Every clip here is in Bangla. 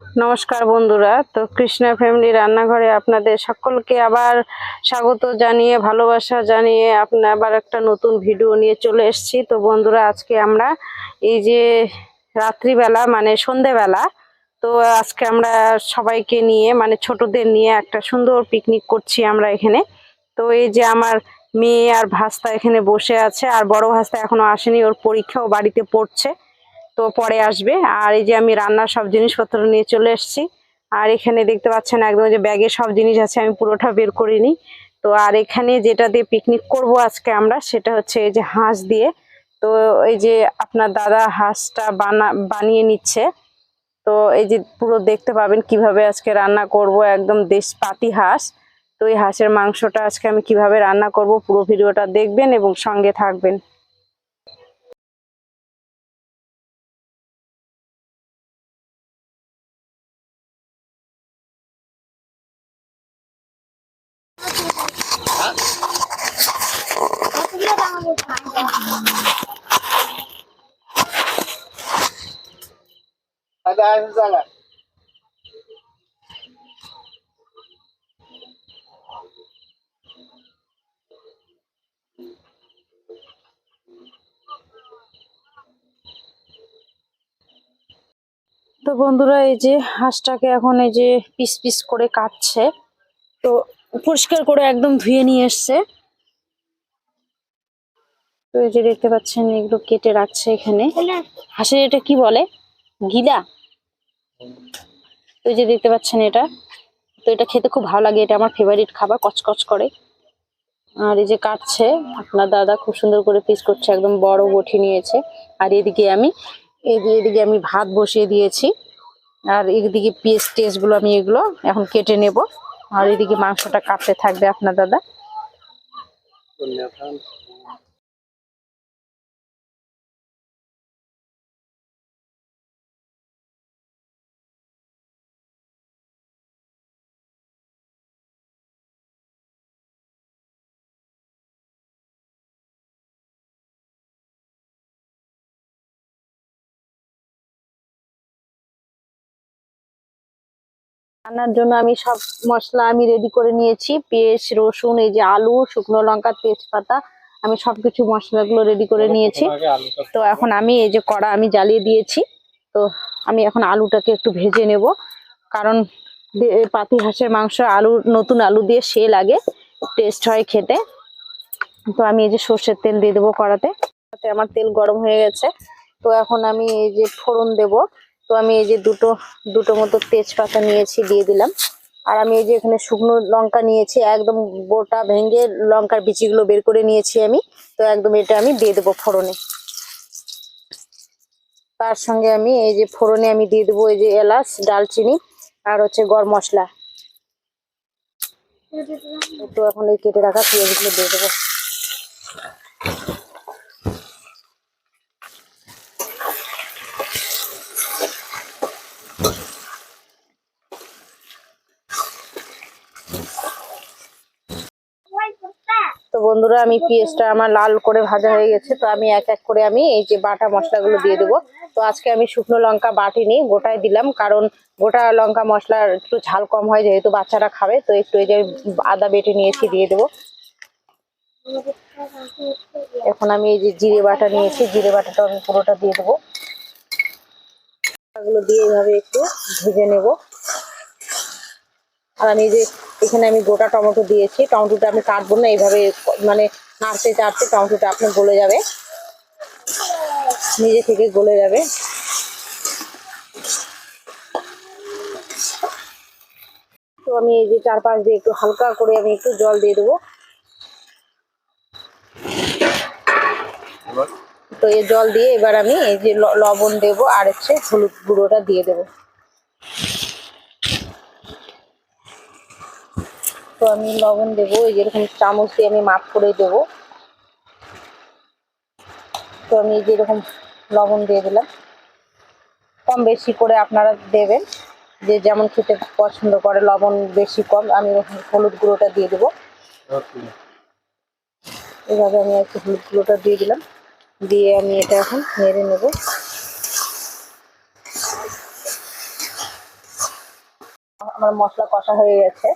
নমস্কার বন্ধুরা, তো কৃষ্ণা ফ্যামিলি রান্নাঘরে আপনাদের সকলকে আবার স্বাগত জানিয়ে ভালোবাসা জানিয়ে আপনার আবার একটা নতুন ভিডিও নিয়ে চলে এসেছি। তো বন্ধুরা, আজকে আমরা এই যে রাত্রিবেলা মানে সন্ধেবেলা, তো আজকে আমরা সবাইকে নিয়ে মানে ছোটদের নিয়ে একটা সুন্দর পিকনিক করছি আমরা এখানে। তো এই যে আমার মেয়ে আর ভাস্তা এখানে বসে আছে, আর বড় ভাস্তা এখনো আসেনি, ওর পরীক্ষাও বাড়িতে পড়ছে, তো পরে আসবে। আর এই যে আমি রান্নার সব জিনিসপত্র নিয়ে চলে এসেছি। আর এখানে দেখতে পাচ্ছেন একদম যে ব্যাগে সব জিনিস আছে, আমি পুরোটা বের করিনি। তো আর এখানে যেটা দিয়ে পিকনিক করব আজকে আমরা, সেটা হচ্ছে এই যে হাঁস দিয়ে। তো এই যে আপনার দাদা হাঁসটা বানিয়ে নিচ্ছে। তো এই যে পুরো দেখতে পাবেন কিভাবে আজকে রান্না করব, একদম দেশপাতি হাঁস। তো এই হাঁসের মাংসটা আজকে আমি কিভাবে রান্না করব, পুরো ভিডিওটা দেখবেন এবং সঙ্গে থাকবেন। তো বন্ধুরা, এই যে হাঁসটাকে এখন এই যে পিস পিস করে কাটছে। তো পরিষ্কার করে একদম ধুয়ে নিয়ে এসছে। তো এই যে দেখতে পাচ্ছেন এগুলো কেটে রাখছে এখানে। হাঁসের এটা কি বলে? গিলা। তো এই যে দেখতে পাচ্ছেন এটা, তো এটা খেতে খুব ভালো লাগে, এটা আমার ফেভারিট খাবার, কচকচ করে। আর এই যে কাটছে আপনার দাদা, খুব সুন্দর করে পিস করছে, একদম বড় বটি নিয়েছে। আর এদিকে আমি ভাত বসিয়ে দিয়েছি। আর এদিকে পিস টেস গুলো আমি এগুলো এখন কেটে নেব। আর এদিকে মাংসটা কাটতে থাকবে আপনার দাদা। রান্নার জন্য আমি সব মশলা আমি রেডি করে নিয়েছি, পেঁয়াজ রসুন, এই যে আলু, শুকনো লঙ্কা, তেজপাতা, আমি সবকিছু মশলাগুলো রেডি করে নিয়েছি। তো এখন আমি এই যে কড়া আমি জ্বালিয়ে দিয়েছি। তো আমি এখন আলুটাকে একটু ভেজে নেব, কারণ পাতি হাঁসের মাংস আলু, নতুন আলু দিয়ে সে লাগে, টেস্ট হয় খেতে। তো আমি এই যে সর্ষের তেল দিয়ে দেবো কড়াতে। আমার তেল গরম হয়ে গেছে। তো এখন আমি এই যে ফোড়ন দেব। তো আমি এই যে দুটো দুটো মতো তেজপাতা নিয়েছি, দিয়ে দিলাম। আর আমি এই যে এখানে শুকনো লঙ্কা নিয়েছি, একদম গোটা ভেঙে লঙ্কার বিচিগুলো বের করে নিয়েছি আমি। তো একদম এটা আমি দিয়ে দেবো ফোড়নে। তার সঙ্গে আমি এই যে ফোড়নে আমি দিয়ে দেবো এই যে এলাচ, দারচিনি, আর হচ্ছে গরম মশলা। তো এখন এই কেটে রাখা পেঁয়াজগুলো দিয়ে দেবো। তো বন্ধুরা, আমি পেঁয়াজটা আমার লাল করে ভাজা হয়ে গেছে। তো আমি এক এক করে আমি এই যে বাটা মশলাগুলো দিয়ে দেবো। তো আজকে আমি শুকনো লঙ্কা বাটিনি, গোটায় দিলাম, কারণ গোটা লঙ্কা মশলার একটু ঝাল কম হয়, যেহেতু বাচ্চারা খাবে। তো একটু এই যে আদা বেটে নিয়েছি, দিয়ে দেবো। এখন আমি এই যে জিরে বাটা নিয়েছি, জিরে বাটাটা আমি পুরোটা দিয়ে দেবো। এগুলো দিয়ে এইভাবে একটু ভেজে নেব। আর আমি যে এখানে আমি গোটা টমেটো দিয়েছি, টমেটোটা আমি কাটবো না, এইভাবে মানে নাড়তে চাড়তে টমেটোটা আপনার গলে যাবে, নিজে থেকে গলে যাবে। তো আমি এই যে চারপাশ দিয়ে একটু হালকা করে আমি একটু জল দিয়ে দেবো। তো এই জল দিয়ে এবার আমি এই যে লবণ দেবো, আর হচ্ছে হলুদ গুঁড়োটা দিয়ে দেবো। তো আমি লবণ দেবো এই যেরকম চামচ দিয়ে আমি মাপ করে দেবো। তো আমি যেরকম লবণ দিয়ে দিলাম, কম বেশি করে আপনারা দেবেন, যে যেমন খেতে পছন্দ করে, লবণ বেশি কম। আমি হলুদ গুঁড়োটা দিয়ে দেবো। এভাবে আমি একটু হলুদ গুঁড়োটা দিয়ে দিলাম, দিয়ে আমি এটা এখন নেড়ে নেব। আমার মশলা কষা হয়ে গেছে।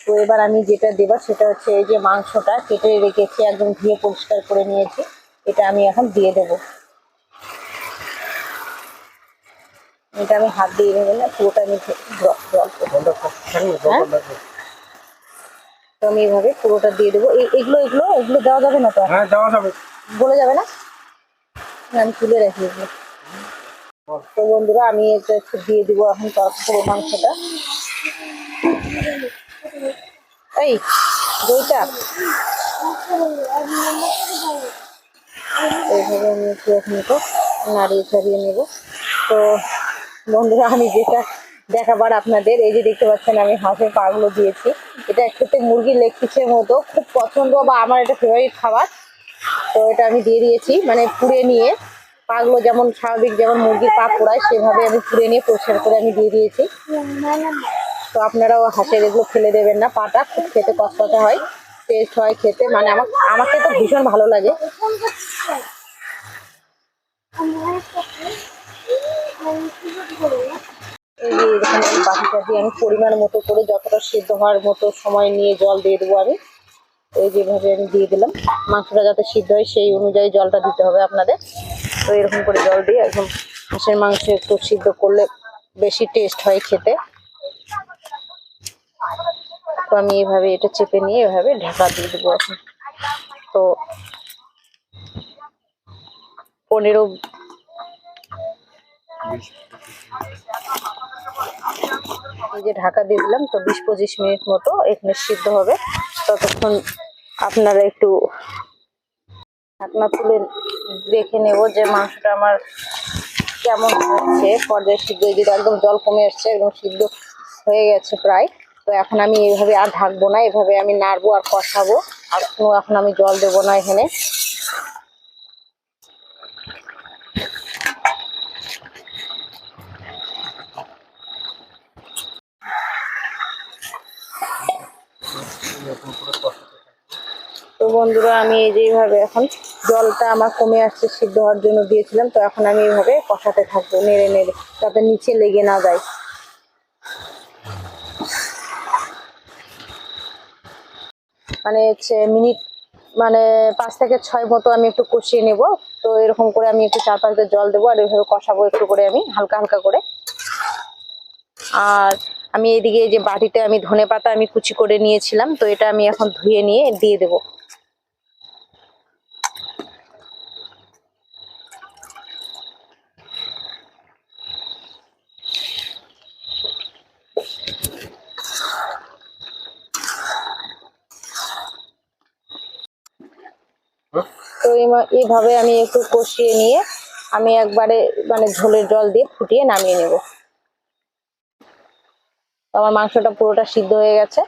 তো এবার আমি যেটা দেবো সেটা হচ্ছে এই যে মাংসটা কেটে রেখেছি, একদম ধুয়ে পরিষ্কার করে নিয়েছি, এটা আমি এখন দিয়ে দেবো। এটা আমি হাত দিয়ে দেবো না, পুরোটা আমি তো আমি এইভাবে পুরোটা দিয়ে দেবো। এগুলো এগুলো এগুলো দেওয়া যাবে না তো? হ্যাঁ দেওয়া যাবে। বলে যাবে না? আমি তুলে রাখি এগুলো। তো বন্ধুরা আমি এটা একটু দিয়ে দিব এখন পুরো মাংসটা। এই দইটা এইভাবে আমি একটু এখন একটু নাড়িয়ে ছাড়িয়ে নেব। তো বন্ধুরা আমি যেটা দেখাবার আপনাদের, এই যে দেখতে পাচ্ছেন আমি হাঁসের পাগুলো দিয়েছি। এটা খেতে মুরগির লেগ পিসের মতো, খুব পছন্দ বা আমার এটা ফেভারিট খাবার। তো এটা আমি দিয়ে দিয়েছি, মানে পুড়ে নিয়ে পাগুলো যেমন স্বাভাবিক যেমন মুরগির পা পোড়ায় সেভাবে আমি পুড়ে নিয়ে পরিষ্কার করে আমি দিয়ে দিয়েছি। তো আপনারাও হাঁসের এগুলো ফেলে দেবেন না, পাটা খুব খেতে কষ্টটা হয়, টেস্ট হয় খেতে, মানে আমাকে তো ভীষণ ভালো লাগে। এই যে এখানে বাটিটা দিয়ে আমি পরিমাণ মতো করে যতটা সিদ্ধ হওয়ার মতো সময় নিয়ে জল দিয়ে দেবো আমি। এই যেভাবে আমি দিয়ে দিলাম, মাংসটা যাতে সিদ্ধ হয় সেই অনুযায়ী জলটা দিতে হবে আপনাদের। তো এরকম করে জল দিয়ে একদম হাঁসের মাংস একটু সিদ্ধ করলে বেশি টেস্ট হয় খেতে। তো আমি এইভাবে এটা চেপে নিয়ে এভাবে ঢাকা দিয়ে দেবো এখন। তো 15 এই যে ঢাকা দিয়ে দিলাম, তো 20-25 মিনিট মতো এখানে সিদ্ধ হবে। ততক্ষণ আপনারা একটু ঢাকনা তুলে দেখে নেব যে মাংসটা আমার কেমন হচ্ছে, পর্যায়ে সিদ্ধ হয়ে যেটা একদম জল কমে আসছে, একদম সিদ্ধ হয়ে গেছে প্রায়। তো এখন আমি এইভাবে আর ঢাকবো না, এভাবে আমি নাড়বো আর কষাবো, আর কোনো এখন আমি জল দেবো না এখানে। তো বন্ধুরা আমি এই যে এইভাবে এখন জলটা আমার কমে আসছে, সিদ্ধ হওয়ার জন্য দিয়েছিলাম, তো এখন আমি এইভাবে কষাতে থাকবো নেড়ে নেড়ে, যাতে নিচে লেগে না যায়। মানে হচ্ছে মিনিট মানে 5 থেকে 6 মতো আমি একটু কষিয়ে নেব। তো এরকম করে আমি একটু 4-5 জল দেবো আর এইভাবে কষাবো একটু করে আমি হালকা হালকা করে। আর আমি এদিকে এই যে বাটিতে আমি ধনেপাতা আমি কুচি করে নিয়েছিলাম, তো এটা আমি এখন ধুয়ে নিয়ে দিয়ে দেবো। তো এইভাবে আমি একটু কষিয়ে নিয়ে আমি একবারে মানে ঝোলের জল দিয়ে ফুটিয়ে নামিয়ে নেব। আমার মাংসটা পুরোটা সিদ্ধ হয়ে গেছে।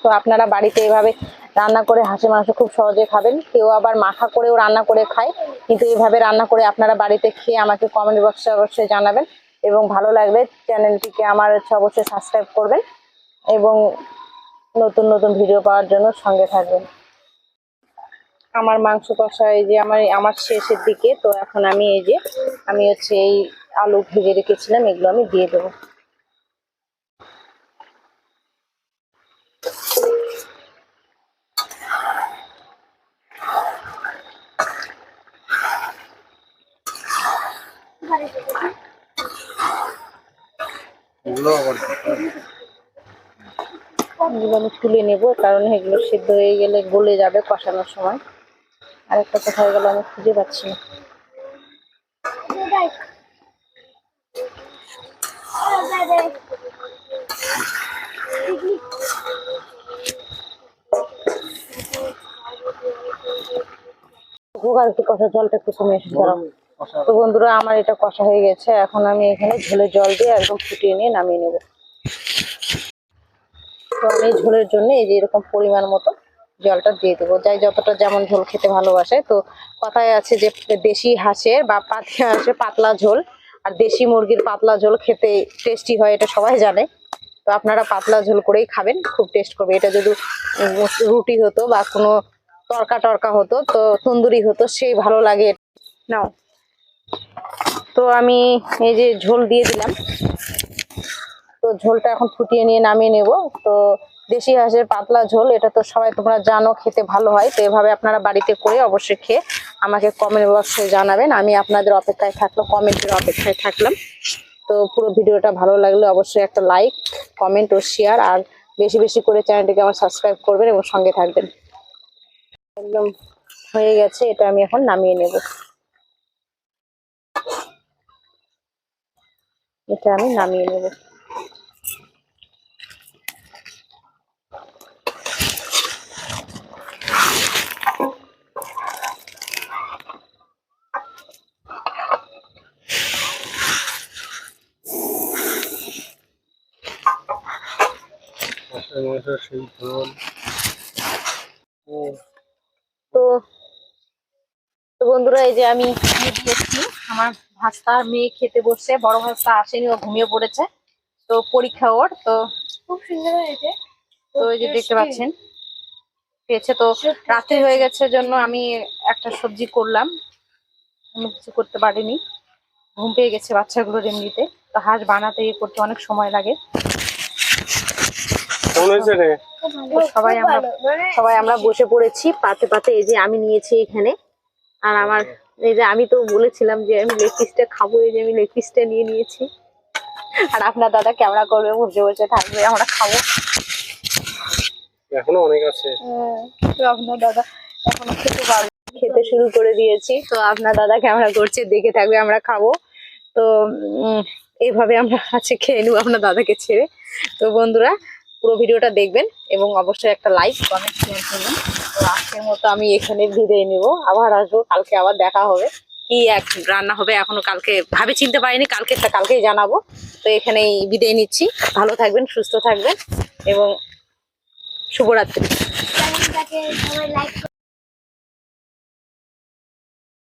তো আপনারা বাড়িতে এভাবে রান্না করে হাঁসের মাংস খুব সহজে খাবেন। কেউ আবার মাখা করেও রান্না করে খায়, কিন্তু এইভাবে রান্না করে আপনারা বাড়িতে খেয়ে আমাকে কমেন্ট বক্সে অবশ্যই জানাবেন। এবং ভালো লাগলে চ্যানেলটিকে আমার অবশ্যই সাবস্ক্রাইব করবেন এবং নতুন নতুন ভিডিও পাওয়ার জন্য সঙ্গে থাকবেন। আমার মাংস কষা এই যে আমার শেষের দিকে। তো এখন আমি এই যে আমি হচ্ছে এই আলু ভেজে রেখেছিলাম, এগুলো আমি দিয়ে দেবো। এগুলো আমি তুলে নেবো, কারণ এগুলো সিদ্ধ হয়ে গেলে গলে যাবে কষানোর সময়। আরেকটা কোথায় গেল আমি খুঁজে পাচ্ছি না। একটু কষা জলটা একটু কমে এসে দাঁড়াও। তো বন্ধুরা আমার এটা কষা হয়ে গেছে, এখন আমি এখানে ঝোলের জল দিয়ে একদম ফুটিয়ে নিয়ে নামিয়ে নেব। তো আমি ঝোলের জন্য এই যে এরকম পরিমাণ মতো জলটা দিয়ে দেবো, যাই যতটা যেমন ঝোল খেতে ভালোবাসে। তো কথায় আছে যে দেশি হাঁসের বা পাতি হাঁসের পাতলা ঝোল আর দেশি মুরগির পাতলা ঝোল খেতে টেস্টি হয়, এটা সবাই জানে। তো আপনারা পাতলা ঝোল করেই খাবেন, খুব টেস্ট করবে। এটা যদি রুটি হতো বা কোনো তরকা হতো, তো তন্দুরি হতো, সেই ভালো লাগে। নাও। তো আমি এই যে ঝোল দিয়ে দিলাম, তো ঝোলটা এখন ফুটিয়ে নিয়ে নামিয়ে নেব। তো দেশি হাঁসের পাতলা ঝোল, এটা তো সবাই তোমরা জানো খেতে ভালো হয়। তো এভাবে আপনারা বাড়িতে করে অবশ্যই খেয়ে আমাকে কমেন্ট বক্সে জানাবেন। আমি আপনাদের অপেক্ষায় থাকলাম, কমেন্টের অপেক্ষায় থাকলাম। তো পুরো ভিডিওটা ভালো লাগলে অবশ্যই একটা লাইক, কমেন্ট ও শেয়ার, আর বেশি বেশি করে চ্যানেলটিকে আমার সাবস্ক্রাইব করবেন এবং সঙ্গে থাকবেন। একদম হয়ে গেছে, এটা আমি এখন নামিয়ে নেব। এটা আমি নামিয়ে নেব। তো তো বন্ধুরা, এই যে আমি দিয়ে দিয়েছি, আমার ভাস্তা মেয়ে খেতে বসছে, বড় ভাস্তা আসেনি, ও ঘুমিয়ে পড়েছে। তো পরীক্ষা ওর, তো খুব সুন্দর হয়েছে। তো এই যে দেখতে পাচ্ছেন পেয়েছে। তো রাত্রি হয়ে গেছে জন্য আমি একটা সবজি করলাম, আমি কিছু করতে পারিনি, ঘুম পেয়ে গেছে বাচ্চাগুলোর এমনিতে। তো হাঁস বানাতে করতে অনেক সময় লাগে। সবাই আমরা বসে পড়েছি পাতে পাতে। এই যে আমি নিয়েছি এখানে, আর আমার এই যে আমি তো বলেছিলাম যে আমি লেগ পিসটা খাবো, এই যে আমি লেগ পিসটা নিয়ে নিয়েছি। আর আপনার দাদা ক্যামেরা করবে, বসে বসে থাকবে, আমরা খাবো। এখনো অনেক আছে। তো আপনার দাদা এখনো খেতে পারবে, খেতে শুরু করে দিয়েছি। তো আপনার দাদা ক্যামেরা করছে, দেখে থাকবে, আমরা খাবো। তো এইভাবে আমরা আছে খেয়ে নেবো আপনার দাদাকে ছেড়ে। তো বন্ধুরা, পুরো ভিডিওটা দেখবেন এবং অবশ্যই একটা লাইক, কমেন্ট, শেয়ার করবেন। তো আজকের মতো আমি এখানে বিদায় নিব, আবার আসবো, কালকে আবার দেখা হবে। কি এক রান্না হবে এখনো কালকে ভাবে চিনতে পারিনি, কালকেই জানাবো। তো এখানেই বিদায় নিচ্ছি। ভালো থাকবেন, সুস্থ থাকবেন এবং শুভরাত্রি।